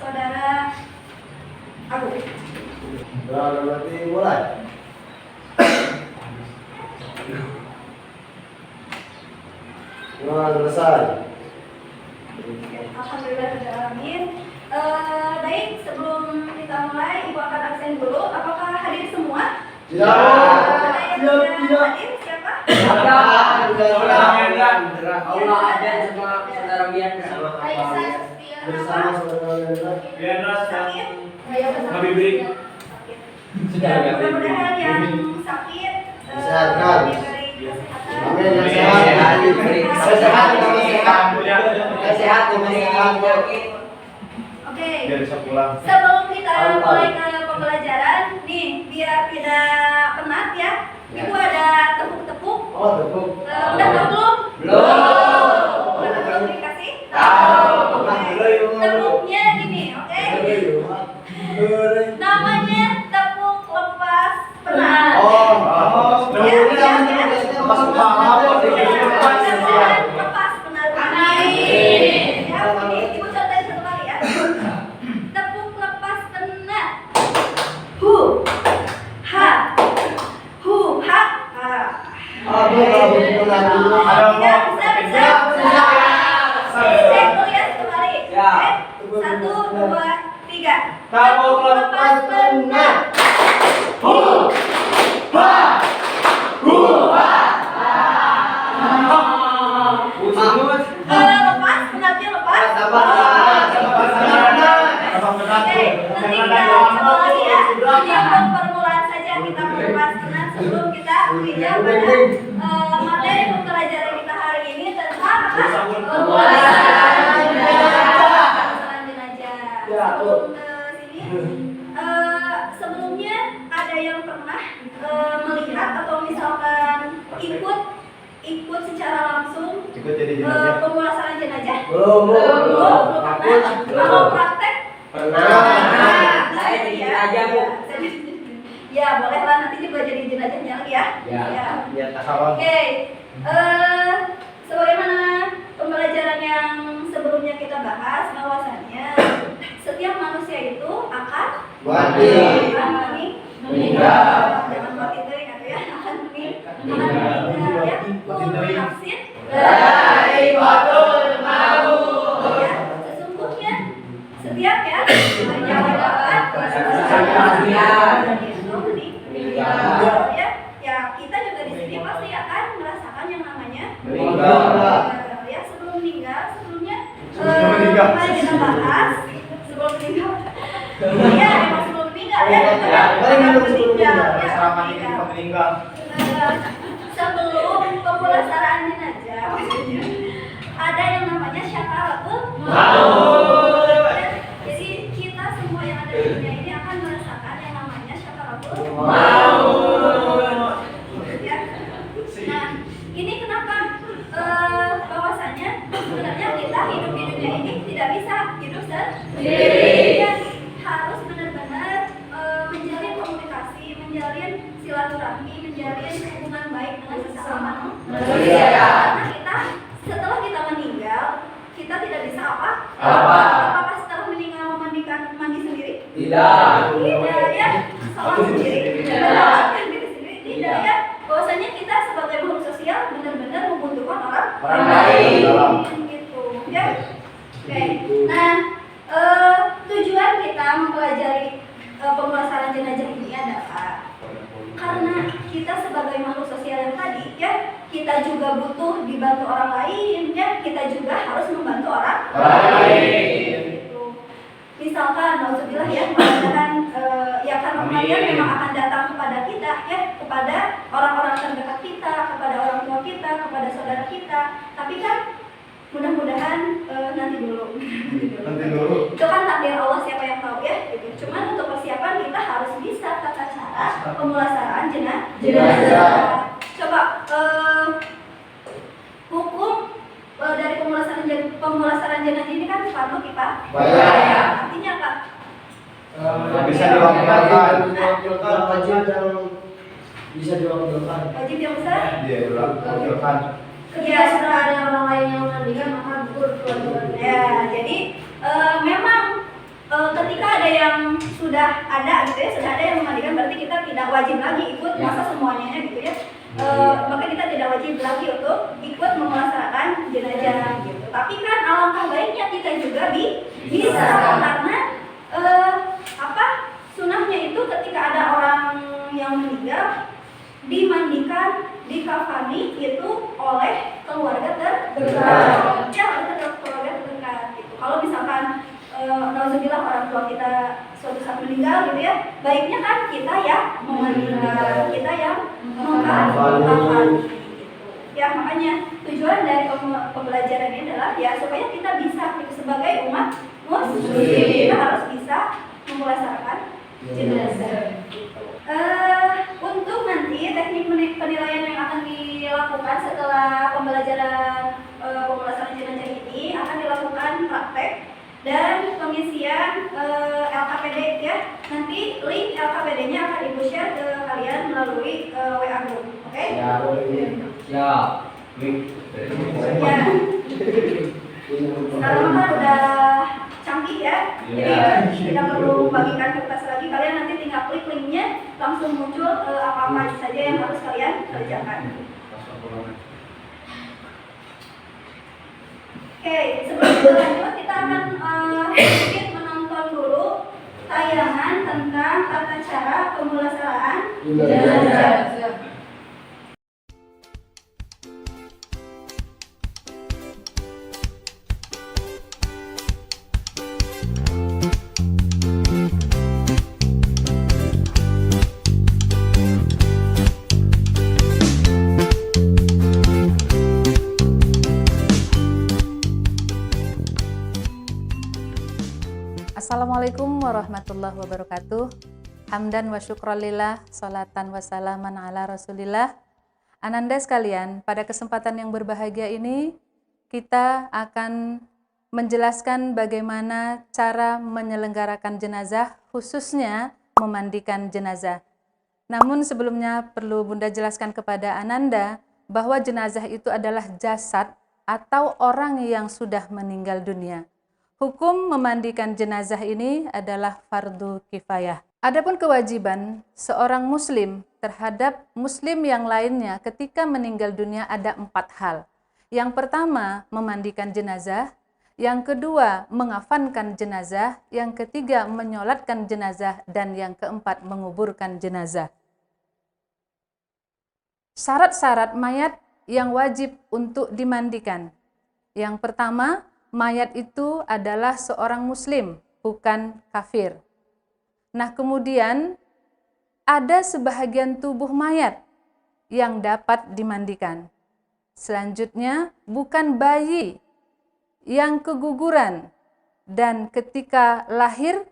saudara Agung. Berarti mulai. Selesai. Alhamdulillahirrahmanirrahim. Baik, sebelum kita mulai, Ibu akan absen dulu. Apakah hadir semua? Ya. Ada yang tidak hadir? Siapa? Allah ada sama saudara Biandra. Aisyah, Sofia, Bersama apa? saudara Biandra Sakit? Habibri. Ya, mudah-mudahan yang sakit Disehatkan. diberi kesehatan. Amin, yang sehat. Sehat, Sehat, sehat. Oke. Biar bisa pulang. Sebelum kita mulai ke pembelajaran, nih biar tidak penat ya. Ibu ada tepuk-tepuk. Oh, tepuk. Udah tahu belum? Belum. Udah belum dikasih? Tahu. Oke. Tepuknya gini, oke? Namanya tepuk lepas penat. Oh, Masuk paham. Lepas penat. Ya, ini ibu contohin satu kali ya. Tepuk lepas penat. Hu, ha, hu, ha, ha. Ya, bisa. Cek dulu ya satu kali. Ya. Oke? 1, 2, 3. Tepuk lepas penat. Lepas, penatnya lepas. Oke, nanti kita coba lagi ya. Ini untuk permulaan saja kita lepas penat sebelum kita pindah pada materi pembelajaran kita hari ini tentang pemulasaran jenazah. Sebelum ke sini, sebelumnya ada yang pernah melihat atau misalkan ikut secara langsung Ikut jadi jenazah. pemulasaran jenazah? Belum. Belum pernah. Kalau praktek Pernah. Saya jadi jenazah, Bu. Ya, boleh lah nanti juga jadi jenazahnya lagi ya. Ya. Ya, tak salah. Oke. Sebagaimana pembelajaran yang sebelumnya kita bahas bahwasannya setiap manusia itu akan Mati. meninggal. Jangan mati teh gitu ya. Akan meninggal ya. Kullu nafsin Dha'iqatul maut. ya, sesungguhnya setiap ya yang dapat meninggal ya kita juga di sini pasti akan merasakan yang namanya ya sebelum meninggal sebelumnya mari kita bahas sebelum meninggal ya emang sebelum meninggal ya Meninggal. sebelum pemulasaran jenazah maksudnya ada yang namanya syakaratul Maut. jadi kita semua yang ada di dunia ini akan merasakan yang namanya syakaratul Maut. ya. Nah, ini kenapa bahwasannya sebenarnya kita hidup di dunia ini tidak bisa hidup sendiri. Ya, harus benar-benar menjalin komunikasi, menjalin silaturahmi, menjalin hubungan baik dengan sesama manusia. Karena kita setelah kita meninggal, kita tidak bisa apa? Apakah setelah meninggal mandi sendiri? Tidak. Tidak ya, sholat sendiri, merawatkan diri sendiri, tidak ya. Bahwasanya kita sebagai makhluk sosial benar-benar membutuhkan orang lain. gitu ya. Oke, nah tujuan kita mempelajari pemulasaran jenazah ini adalah karena kita sebagai makhluk sosial yang tadi ya, kita juga butuh dibantu orang lain ya, kita juga harus membantu orang lain. Gitu. Misalkan, nauzubillah ya, mudah-mudahan ya karena kalian memang akan datang kepada kita ya, kepada orang-orang terdekat kita, kepada orang tua kita, kepada saudara kita. Tapi kan mudah-mudahan nanti dulu. Itu kan takdir Allah, siapa yang tahu ya. Gitu. Cuman untuk persiapan kita harus bisa tata cara pemulasaran jenazah. Coba hukum dari pemulasaran jenazah ini kan fardu kifayah. Artinya apa? Bisa diwakilkan. Wajib yang bisa diwakilkan. Wajib yang besar. Iya, diwakilkan. Ketika sudah ada orang lain yang meninggal maka gugur kewajiban. Ya, jadi memang ketika ada yang sudah ada gitu ya, sudah ada yang memandikan, berarti kita tidak wajib lagi ikut masa semuanya gitu ya. Maka kita tidak wajib lagi untuk ikut memulasarakan jenazah gitu. Tapi kan alangkah baiknya kita juga bisa karena sunahnya itu ketika ada orang yang meninggal dimandikan, dikafani itu oleh keluarga terdekat. Ya, oleh keluarga terdekat gitu. Kalau misalkan nauzubillah orang tua kita suatu saat meninggal gitu ya, baiknya kan kita yang memandikan, kita yang mengkafani gitu. Ya, makanya tujuan dari pembelajaran ini adalah ya supaya kita bisa gitu, sebagai umat muslim kita harus bisa memulasarakan jenazah. Untuk nanti teknik penilaian yang akan dilakukan setelah pembelajaran pemulasaran jenazah ini akan dilakukan praktek dan pengisian LKPD ya. Nanti link LKPD-nya akan Ibu share ke kalian melalui WA group. Oke? Ya. Ya. Sekarang kan udah canggih ya. Jadi tidak perlu bagikan kertas lagi. Kalian nanti tinggal klik linknya, langsung muncul apa-apa saja yang harus kalian kerjakan. Oke, sebelum kita lanjut, kita akan sedikit menonton dulu tayangan tentang tata cara pemulasaraan jenazah. Assalamualaikum warahmatullahi wabarakatuh. Hamdan wa syukralillah, salatan wa salaman ala rasulillah. Ananda sekalian, pada kesempatan yang berbahagia ini kita akan menjelaskan bagaimana cara menyelenggarakan jenazah, khususnya memandikan jenazah. Namun sebelumnya perlu Bunda jelaskan kepada Ananda bahwa jenazah itu adalah jasad atau orang yang sudah meninggal dunia. Hukum memandikan jenazah ini adalah fardu kifayah. Adapun kewajiban seorang muslim terhadap muslim yang lainnya ketika meninggal dunia ada 4 hal. Yang pertama, memandikan jenazah. Yang kedua, mengafankan jenazah. Yang ketiga, menyolatkan jenazah. Dan yang keempat, menguburkan jenazah. Syarat-syarat mayat yang wajib untuk dimandikan. Yang pertama, mayat itu adalah seorang muslim, bukan kafir. Nah, kemudian ada sebahagian tubuh mayat yang dapat dimandikan. Selanjutnya, bukan bayi yang keguguran dan ketika lahir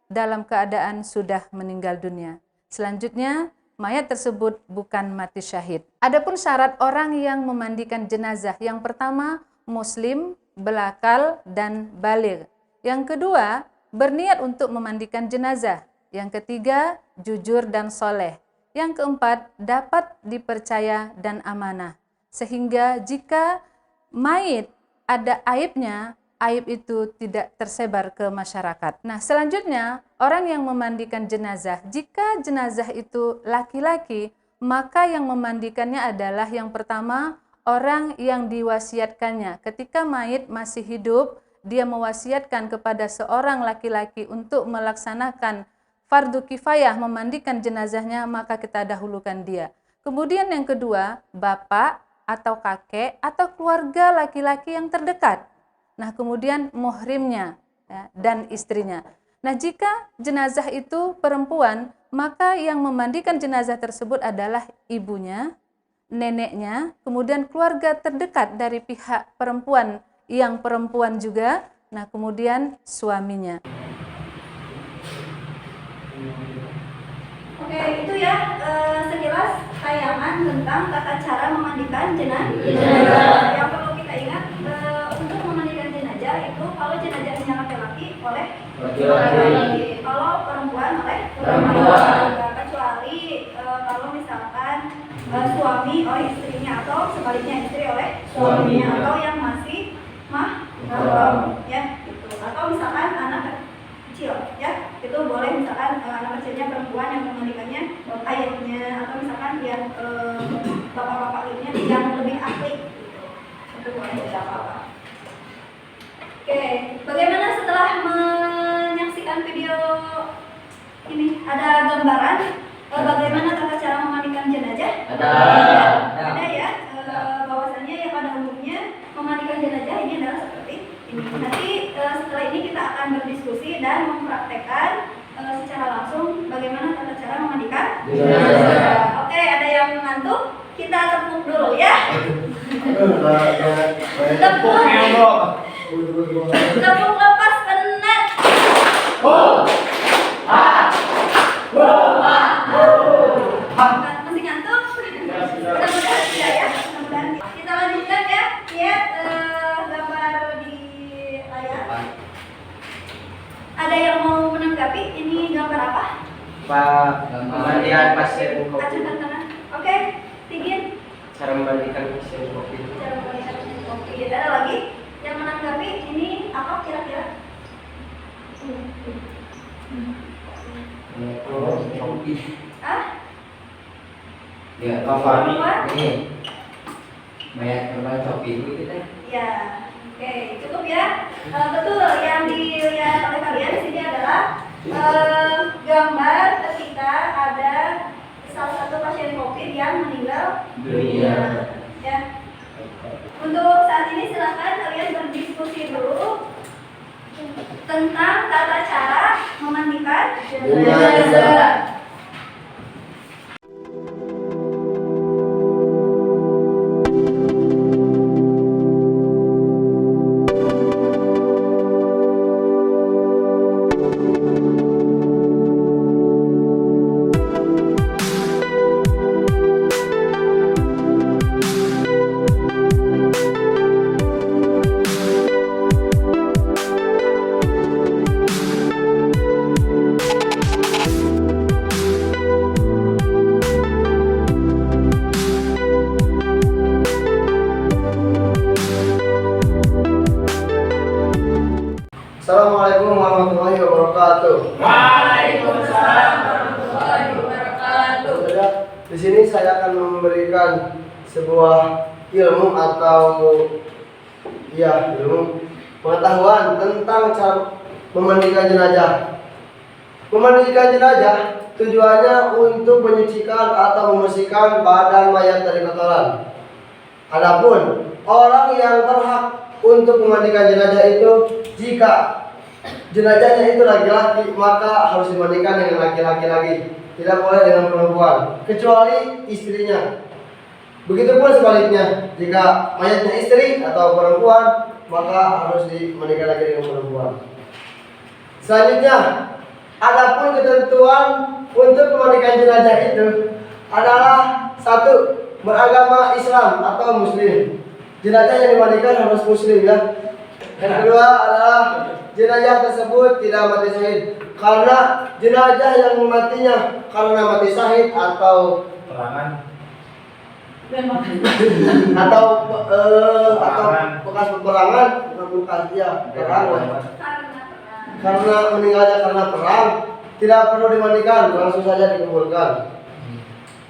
dalam keadaan sudah meninggal dunia. Selanjutnya, mayat tersebut bukan mati syahid. Adapun syarat orang yang memandikan jenazah, yang pertama, muslim, belakal, dan baligh. Yang kedua, berniat untuk memandikan jenazah. Yang ketiga, jujur dan soleh. Yang keempat, dapat dipercaya dan amanah. Sehingga jika mayit ada aibnya, aib itu tidak tersebar ke masyarakat. Nah, selanjutnya, orang yang memandikan jenazah, jika jenazah itu laki-laki, maka yang memandikannya adalah yang pertama, orang yang diwasiatkannya. Ketika mayit masih hidup, dia mewasiatkan kepada seorang laki-laki untuk melaksanakan fardu kifayah memandikan jenazahnya, maka kita dahulukan dia. Kemudian yang kedua, bapak atau kakek atau keluarga laki-laki yang terdekat. Nah, kemudian muhrimnya ya, dan istrinya. Nah, jika jenazah itu perempuan, maka yang memandikan jenazah tersebut adalah ibunya, neneknya, kemudian keluarga terdekat dari pihak perempuan yang perempuan juga, nah kemudian suaminya. Oke, itu ya sekilas tayangan tentang tata cara memandikan jenazah. Yang perlu kita ingat untuk memandikan jenazah itu kalau jenazahnya laki-laki oleh laki-laki, kalau perempuan oleh perempuan. Kecuali kalau misalkan suami oleh istrinya atau sebaliknya istri oleh suaminya atau yang masih mahram ya gitu. Atau misalkan anak kecil boleh, tidak apa-apa. Oke, bagaimana setelah menyaksikan video ini? Ada gambaran bagaimana tata cara memandikan jenazah? Ada ya. Bahwasanya ya pada umumnya memandikan jenazah ini adalah seperti ini. Nanti setelah ini kita akan berdiskusi dan mempraktekkan secara langsung bagaimana tata cara memandikan jenazah. Oke, ada yang ngantuk? Kita tepuk dulu ya. Tepuk. Tepuk lepas penat. Masih ngantuk? Mudah-mudahan tidak ya. Mudah-mudahan. Kita lanjutkan ya. Lihat gambar di layar. Ada yang mau menanggapi? Ini gambar apa? Pemandian pasien COVID. Acungkan tangan. Oke, Tigin. Cara memandikan pasien COVID. Cara memandikan pasien COVID. Ada lagi yang menanggapi? Ini apa kira-kira? Ah? Ya, Perempuan? ini mayat korban COVID kita. Ya, oke, cukup ya. Betul, yang dilihat oleh kalian di sini adalah gambar ketika ada salah satu pasien COVID yang meninggal dunia. Ya. Untuk saat ini silakan kalian berdiskusi dulu tentang tata cara memandikan jenazah. Assalamualaikum warahmatullahi wabarakatuh. Waalaikumsalam warahmatullahi wabarakatuh. Di sini saya akan memberikan sebuah ilmu atau ilmu pengetahuan tentang cara memandikan jenazah. Memandikan jenazah tujuannya untuk menyucikan atau membersihkan badan mayat dari kotoran. Adapun orang yang berhak untuk memandikan jenazah itu jika jenazahnya itu laki-laki maka harus dimandikan dengan laki-laki lagi, tidak boleh dengan perempuan kecuali istrinya. Begitupun sebaliknya, jika mayatnya istri atau perempuan maka harus dimandikan lagi dengan perempuan. Selanjutnya, adapun ketentuan untuk memandikan jenazah itu adalah satu, beragama Islam atau Muslim. Jenazah yang dimandikan harus Muslim ya. Yang kedua adalah jenazah tersebut tidak mati syahid, karena jenazah yang matinya karena mati syahid atau atau bekas peperangan, bukan perang, karena meninggalnya karena perang, tidak perlu dimandikan, langsung saja dikuburkan.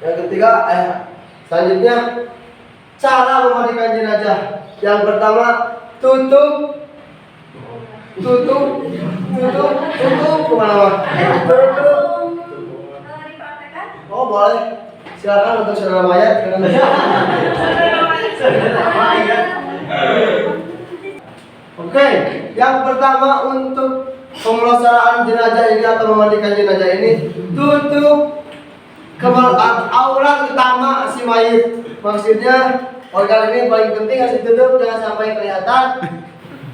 Yang ketiga, selanjutnya cara memandikan jenazah. Yang pertama, tutup kemana-mana. Dipraktekkan? Oh boleh, silakan untuk saudara mayat. Oke, yang pertama untuk pemulasaraan jenazah ini atau memandikan jenazah ini, tutup aurat utama si mayit. Maksudnya organ ini paling penting harus ditutup, jangan sampai kelihatan.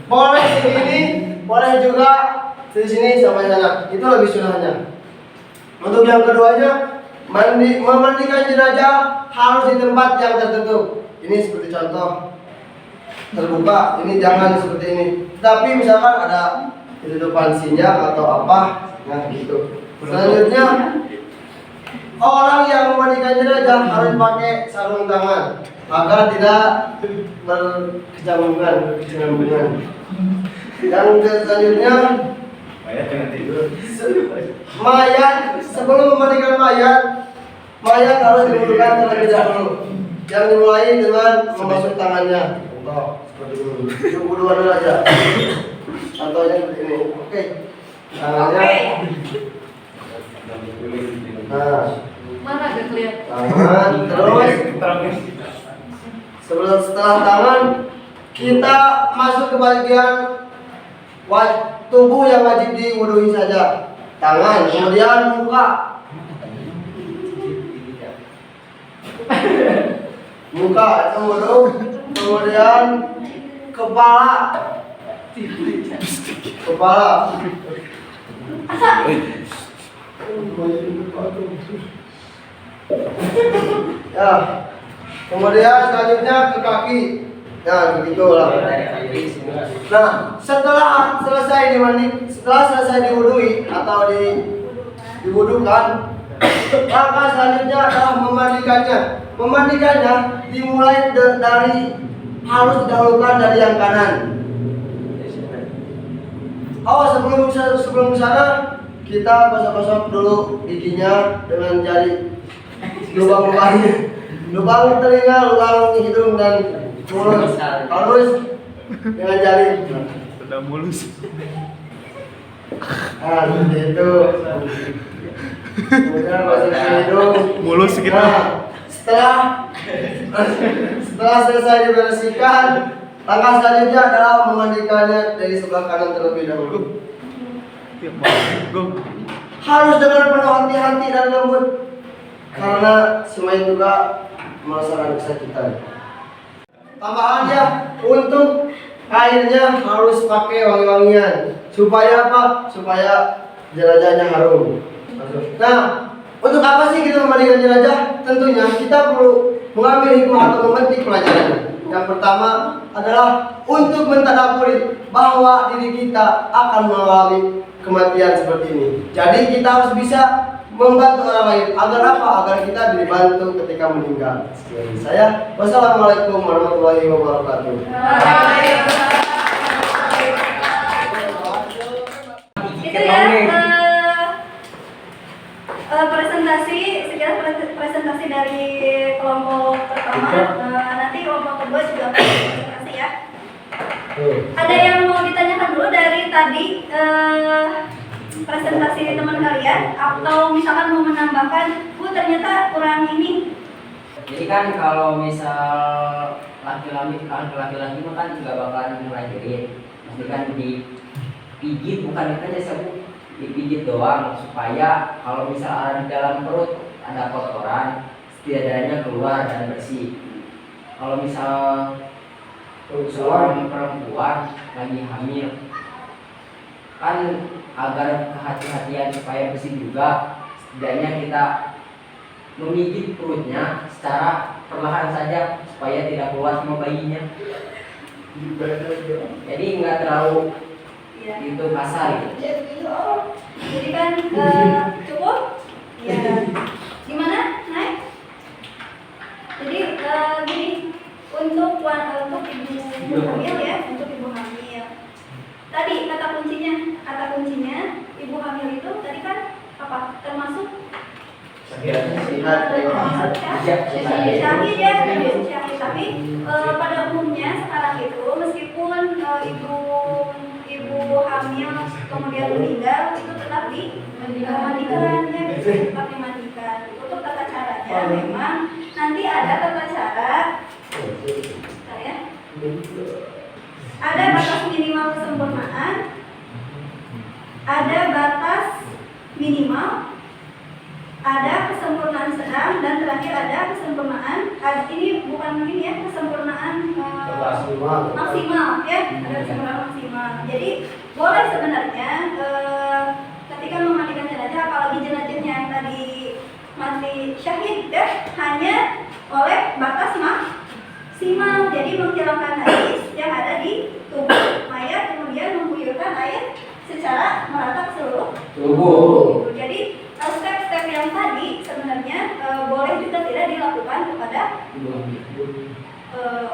Boleh di sini, boleh juga di sini sampai sana. Itu lebih sunahnya. Untuk yang keduanya, memandikan jenazah harus di tempat yang tertutup. Ini seperti contoh terbuka, ini jangan seperti ini. Tapi misalkan ada tutupan sinyak atau apa, nah gitu. Selanjutnya, orang yang memandikan jenazah harus pakai sarung tangan agar tidak berkesinambungan. Yang selanjutnya, Mayat jangan tidur. mayat sebelum memandikan mayat harus diwudukan terlebih dahulu. Yang dimulai dengan memasuk tangannya. Itu wuduan dulu aja. Contohnya seperti ini. Oke. Tangannya. Nah, Mana gak kelihatan? tangan terus. Setelah tangan kita masuk ke bagian tubuh yang wajib diwudui saja. Tangan, kemudian muka. Muka itu wudu, kemudian kepala. Kepala. Ya. Kemudian selanjutnya ke kaki. Nah, begitulah. Nah, setelah selesai diwudui atau diwudukan, maka selanjutnya adalah memandikannya. Memandikannya dimulai dari harus didahulukan dari yang kanan. Sebelum sana kita gosok-gosok dulu giginya dengan jari, lubang-lubangnya, lubang telinga, lubang hidung dan mulut halus dengan jari. Sudah mulus. Seperti itu. Kemudian masuk ke hidung. Mulus gitu. Nah, setelah selesai dibersihkan, langkah selanjutnya adalah memandikannya dari sebelah kanan terlebih dahulu. Harus dengan penuh hati-hati dan lembut, karena semua juga merasakan kesakitan. Tambahannya, untuk airnya harus pakai wangi-wangian. Supaya apa? Supaya jenazahnya harum. Nah, untuk apa sih kita memandikan jenazah? Tentunya kita perlu mengambil hikmah atau memetik pelajarannya. Yang pertama adalah untuk mentadaburi bahwa diri kita akan mengalami kematian seperti ini. Jadi kita harus bisa membantu orang lain. Agar apa? Agar kita dibantu ketika meninggal. Sekian dari saya. Wassalamualaikum warahmatullahi wabarakatuh. Itu ya presentasi dari kelompok pertama. Nanti kelompok kedua juga akan presentasi ya. Ada yang mau ditanyakan dulu dari tadi presentasi teman kalian, atau misalkan mau menambahkan, Bu ternyata kurang ini. Jadi kan kalau misal laki-laki mah kan nggak bakalan ngelahirin, pasti kan dipijit, bukan itu aja sebut dipijit doang, supaya kalau misal ada di dalam perut ada kotoran, setidaknya keluar dan bersih. Kalau misal seorang perempuan lagi hamil, kan agar kehati-hatian supaya bersih juga, setidaknya kita memijit perutnya secara perlahan saja supaya tidak keluar sama bayinya. Jadi nggak terlalu itu kasar gitu. Jadi kan cukup ya. Gimana naik? Jadi gini, untuk ibu hamil ya, untuk ibu hamil tadi kata kuncinya ibu hamil itu tadi kan apa, termasuk syahid ya, tapi pada umumnya sekarang itu meskipun ibu hamil kemudian meninggal itu tetap dimandikan ya, tetap dimandikan. Untuk tata caranya memang nanti ada tata cara ya. Ada batas minimal kesempurnaan, ada batas minimal, ada kesempurnaan sedang, dan terakhir ada kesempurnaan. Ini bukan mungkin ya, kesempurnaan maksimal ya, ada kesempurnaan maksimal. Jadi boleh sebenarnya ketika memandikan jenazah, apalagi jenazahnya yang tadi mati syahid ya, hanya oleh batas maksimal. Jadi menghilangkan najis yang ada di tubuh mayat, kemudian mengguyurkan air secara merata ke seluruh tubuh. Jadi step-step yang tadi sebenarnya boleh juga tidak dilakukan kepada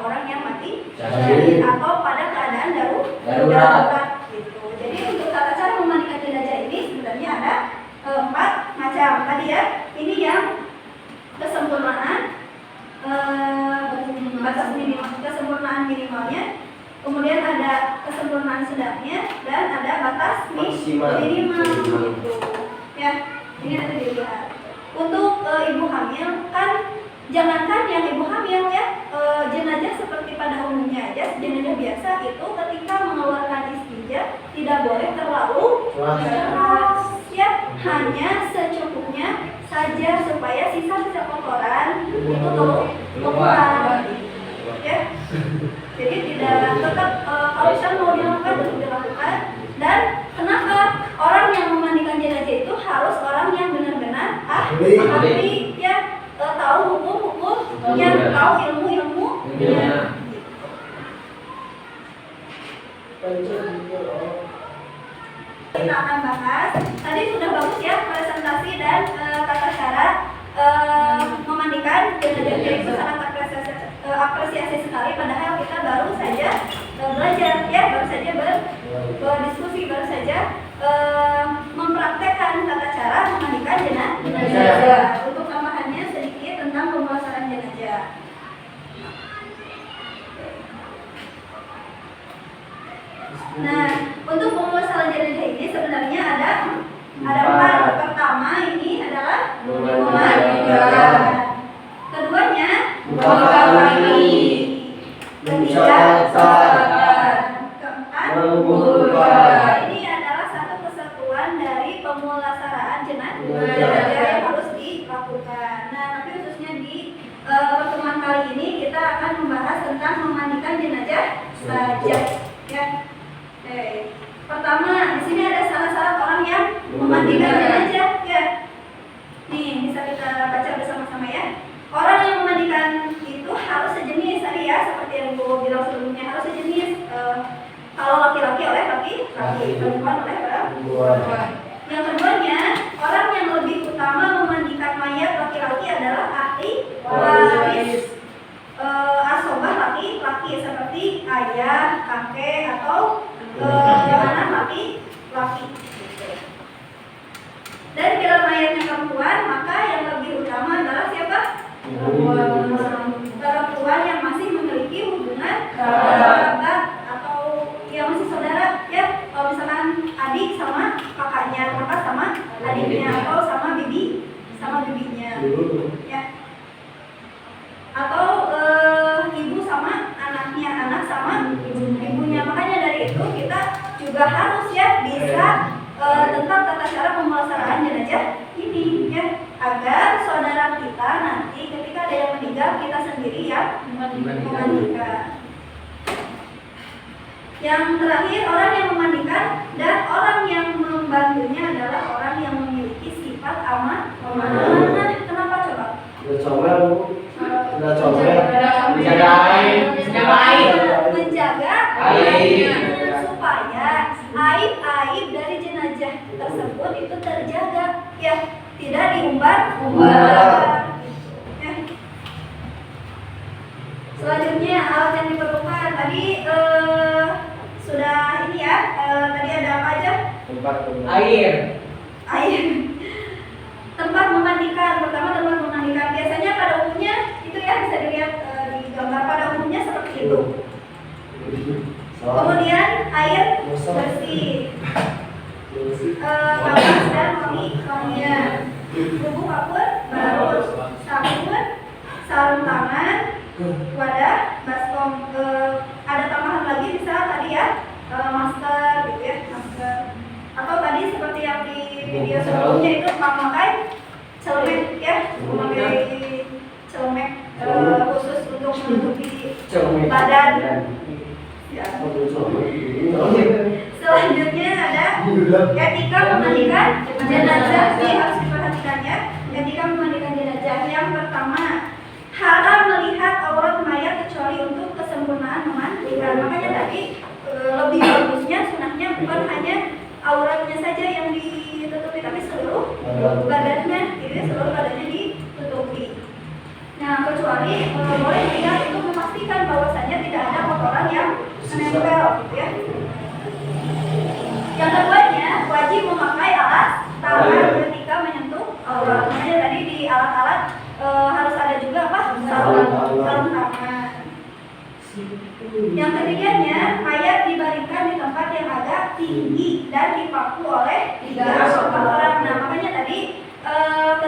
orang yang mati atau pada keadaan darurat gitu. Jadi untuk tata cara memandikan jenazah ini sebenarnya ada 4 macam tadi ya. Ini yang kesempurnaan batas minimal, kesempurnaan minimalnya. kemudian ada kesempurnaan sedangnya, dan ada batas Maksimal. minimal gitu. Ya, ini nanti dilihat. Untuk ibu hamil kan, jangankan yang ibu hamil ya, jenazah seperti pada umumnya aja, jenazah biasa itu ketika mengeluarkan istinja tidak boleh terlalu keras ya, hanya secukupnya saja supaya sisa-sisa kotoran itu keluar ya. Jadi tidak tetap kalau misalnya mau dilakukan tetap dilakukan. Dan kenapa orang yang memandikan jenazah itu harus orang yang benar-benar ahli ya, tahu hukum-hukum, yang tahu ilmu-ilmu. Kita akan bahas. Tadi sudah bagus ya presentasi dan tata cara memandikan jenazah, itu sangat apresiasi sekali. Padahal kita baru saja belajar ya, baru saja berdiskusi, baru saja mempraktekkan tata cara memandikan jenazah. Untuk tambahannya sedikit tentang pemulasaran jenazah. Nah, untuk pemulasaran jenazah ini sebenarnya ada 4. Pertama ini adalah memandikan. Keduanya mengkafani. Ketiga sholat. Keempat menguburkan. Ini adalah satu kesatuan dari pemulasaraan jenazah yang harus dilakukan. Nah, tapi khususnya di pertemuan kali ini kita akan membahas tentang memandikan jenazah saja. Ya. Pertama, di sini ada syarat-syarat orang yang memandikan jenazah. Ya. Nih, bisa kita baca bersama-sama ya. Orang yang memandikan itu harus sejenis tadi ya, seperti yang Ibu bilang sebelumnya, harus sejenis. Kalau laki-laki oleh laki-laki, perempuan oleh perempuan. Yang keduanya, orang yang lebih utama memandikan mayat laki-laki adalah ahli waris. Asobah laki-laki seperti ayah, kakek, atau anak laki-laki. Dan bila mayatnya perempuan, maka yang lebih utama adalah siapa? Perempuan yang masih memiliki hubungan kerabat atau yang masih saudara ya. Kalau misalkan adik sama kakaknya, kakak sama adiknya, atau sama bibi sama bibinya ya. Atau ibu sama anaknya, anak sama ibunya. Makanya dari itu kita juga harus ya bisa tentang tata cara pemulasaraan jenazah ini ya, agar saudara kita nanti ketika ada yang meninggal kita sendiri yang memandikan. Yang terakhir, orang yang memandikan dan orang yang membantunya adalah orang yang memiliki sifat amanah. Kenapa coba? Menjaga air. Supaya aib-aib dari jenazah tersebut itu terjaga ya, tidak diumbar-umbar. Ya. Selanjutnya alat yang diperlukan tadi sudah ini ya, tadi ada apa aja? Air. Tempat memandikan. Pertama, tempat memandikan biasanya pada umumnya itu ya, bisa dilihat di gambar, pada umumnya seperti itu. Kemudian air bersih, kapas dan wangian, bubuk kapur, baru sabun, sarung tangan, wadah, baskom. Ada tambahan lagi bisa tadi ya, masker gitu ya, masker. Atau tadi seperti yang di video sebelumnya itu memakai celemek ya, memakai celemek khusus untuk menutupi badan. Ya. Selanjutnya ada ketika memandikan jenazah. Ini harus diperhatikan ya. Ketika memandikan jenazah, yang pertama haram melihat aurat mayat kecuali untuk kesempurnaan memandikan. Makanya tadi lebih bagusnya sunahnya bukan hanya auratnya saja yang ditutupi, tapi seluruh badannya, gitu ya, seluruh badannya ditutupi. Nah, kecuali boleh tidak itu memastikan bahwasanya tidak ada kotoran yang menempel, gitu ya. Yang keduanya wajib memakai alas tangan ketika tinggi dan dipaku oleh 3 orang. Nah, makanya tadi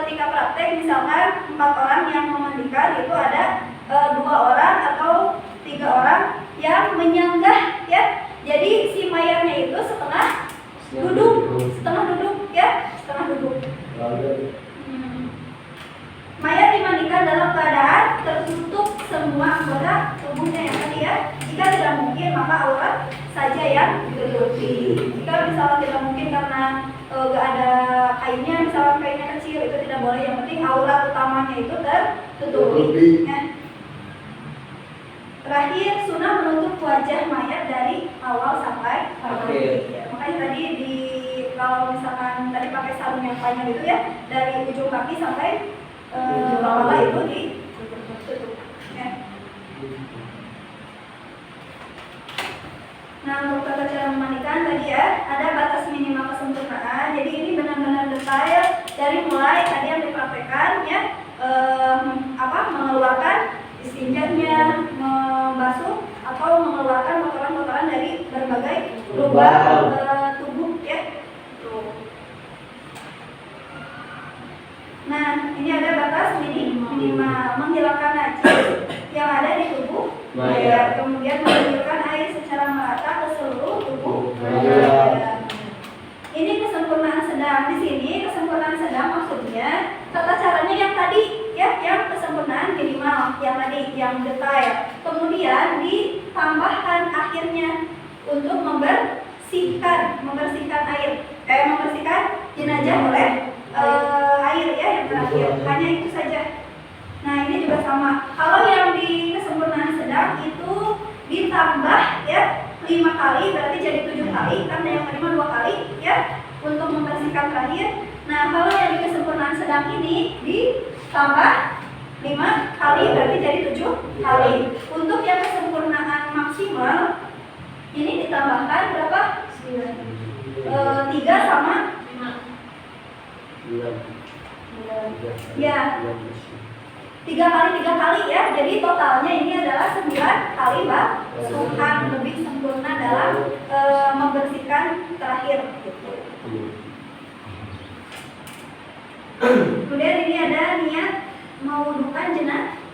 ketika praktek misalkan 4 orang yang memandikan itu ada 2 orang atau 3 orang yang menyanggah ya. Jadi si mayatnya itu setengah duduk ya, setengah duduk. Mayat dimandikan dalam keadaan tertutup semua anggota tubuhnya yang tadi ya. Jika tidak mungkin maka aurat saja yang ditutupi. Jika misalnya tidak mungkin karena gak ada kainnya, misalnya kainnya kecil, itu tidak boleh. Yang penting aurat utamanya itu tertutupi. Ya. Terakhir, sunnah menutup wajah mayat dari awal sampai akhir. Ya, makanya tadi kalau misalkan tadi pakai sarung yang panjang itu ya, dari ujung kaki sampai kepala itu ditutup. Ya. Nah, untuk tata cara memandikan tadi ya, ada batas minimal kesempurnaan. Jadi ini benar-benar detail dari mulai tadi yang dipraktekkan ya, mengeluarkan istinjanya, membasuh atau mengeluarkan kotoran-kotoran dari berbagai lubang tubuh ya. Nah, ini ada batas minimal menghilangkan najis yang ada di tubuh mayat, kemudian menghilangkan air secara merata ke seluruh tubuh mayat. Ini kesempurnaan sedang. Di sini kesempurnaan sedang maksudnya tata caranya yang tadi ya, yang kesempurnaan minimal, yang tadi yang detail. Kemudian ditambahkan akhirnya untuk membersihkan jenazah oleh air ya, yang terakhir. Hanya itu saja. Nah, ini juga sama. Kalau yang di kesempurnaan sedang itu ditambah ya 5 kali, berarti jadi 7 kali, karena yang tadi 2 kali ya untuk membersihkan terakhir. Nah, kalau yang di kesempurnaan sedang ini ditambah 5 kali, berarti jadi 7 kali. Untuk yang kesempurnaan maksimal ini ditambahkan berapa? 3 sama 5. Ya, 3 kali ya. Jadi totalnya ini adalah 9 kali basuhan, lebih sempurna dalam membersihkan terakhir. Kemudian ini ada niat mewudukan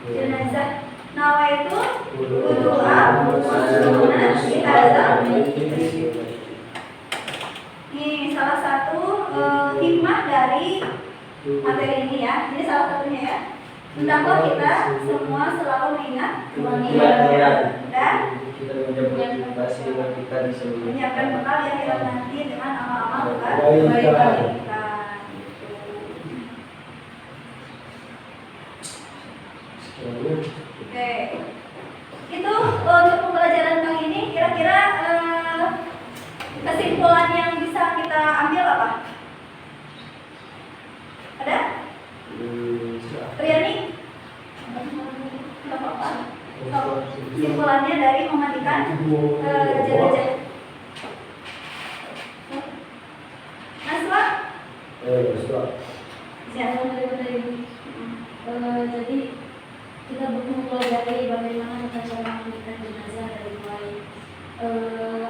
jenazah. Nawa itu wudu'a sunnah bihadza. Ini salah satu hikmah dari materi ini ya. Ini salah satunya ya. Hendaklah kita semua selalu mengingat dan menyiapkan bekal di akhirat nanti dengan amal-amal kebaikan. Oke, itu untuk pembelajaran kali ini. Kira-kira kesimpulan yang bisa kita ambil apa? Ada? Triani? Tidak apa-apa. Kesimpulannya dari memandikan jenazah. Naswa? Jadi kita butuh mempelajari bagaimana kita cara memandikan jenazah dari mulai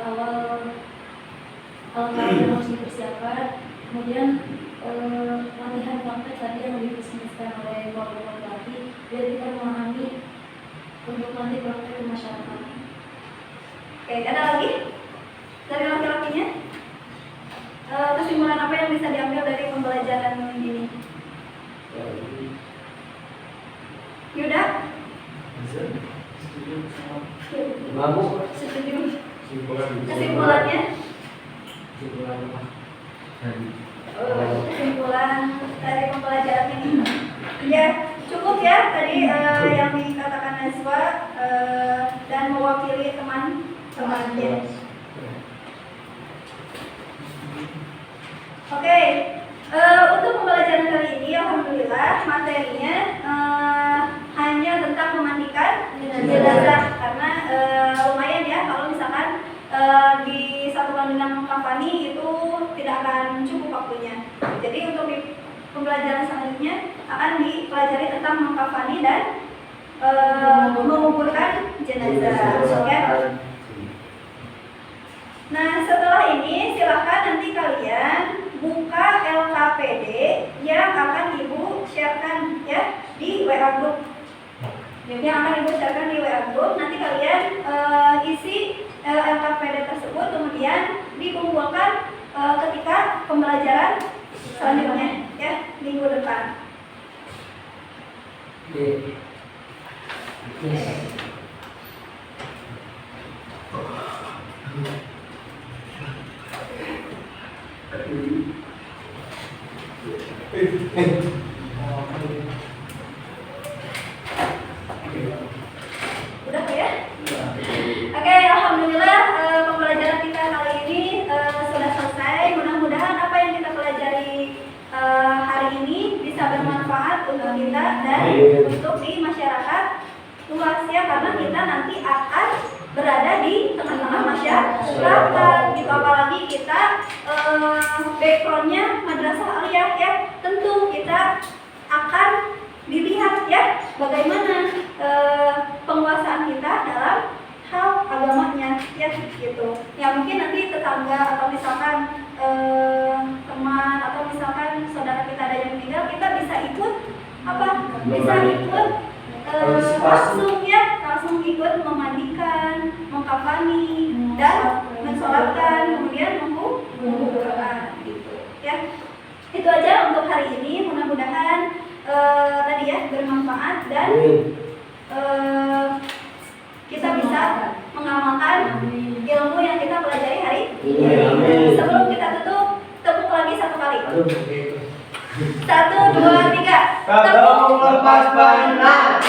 awal yang harus dipersiapkan, kemudian latihan praktek tadi yang dipesankan oleh Bapak Bupati, biar kita memahami untuk nanti praktek ke masyarakat. Oke, ada lagi dari laki-lakinya? Kesimpulan apa yang bisa diambil dari pembelajaran ini? Yuda? Setuju. Kesimpulannya? Kesimpulan dari pembelajaran ini. Ya, cukup ya tadi yang dikatakan Naswa dan mewakili teman-temannya. Oke, untuk pembelajaran kali ini, alhamdulillah materinya hanya tentang memandikan jenazah, karena lumayan ya kalau misalkan disatukan dengan kafani itu tidak akan cukup waktunya. Jadi untuk di pembelajaran selanjutnya akan dipelajari tentang mengkafani dan menguburkan jenazah. Ya. Nah, setelah ini group yang akan Ibu share di WA group. Nanti kalian isi LKPD tersebut kemudian dikumpulkan ketika pembelajaran selanjutnya ya minggu depan. Udah ya? Oke, alhamdulillah pembelajaran kita kali ini sudah selesai. Mudah-mudahan apa yang kita pelajari hari ini bisa bermanfaat untuk kita dan untuk di masyarakat luas ya, karena kita nanti akan berada di tengah-tengah masyarakat gitu. Apalagi kita backgroundnya madrasah aliyah ya, tentu kita akan dilihat ya bagaimana penguasaan kita dalam hal agamanya ya gitu. Ya mungkin nanti tetangga atau misalkan teman atau misalkan saudara kita ada yang meninggal, kita bisa ikut apa? Bisa ikut langsung ikut memandikan, mengkafani dan mensolatkan, kemudian menguburkan gitu ya. Itu aja untuk hari ini. Mudah-mudahan tadi ya bermanfaat dan kita bisa mengamalkan ilmu yang kita pelajari hari ini. Sebelum kita tutup, tepuk lagi satu kali. 1, 2, 3. Tepuk lepas penat.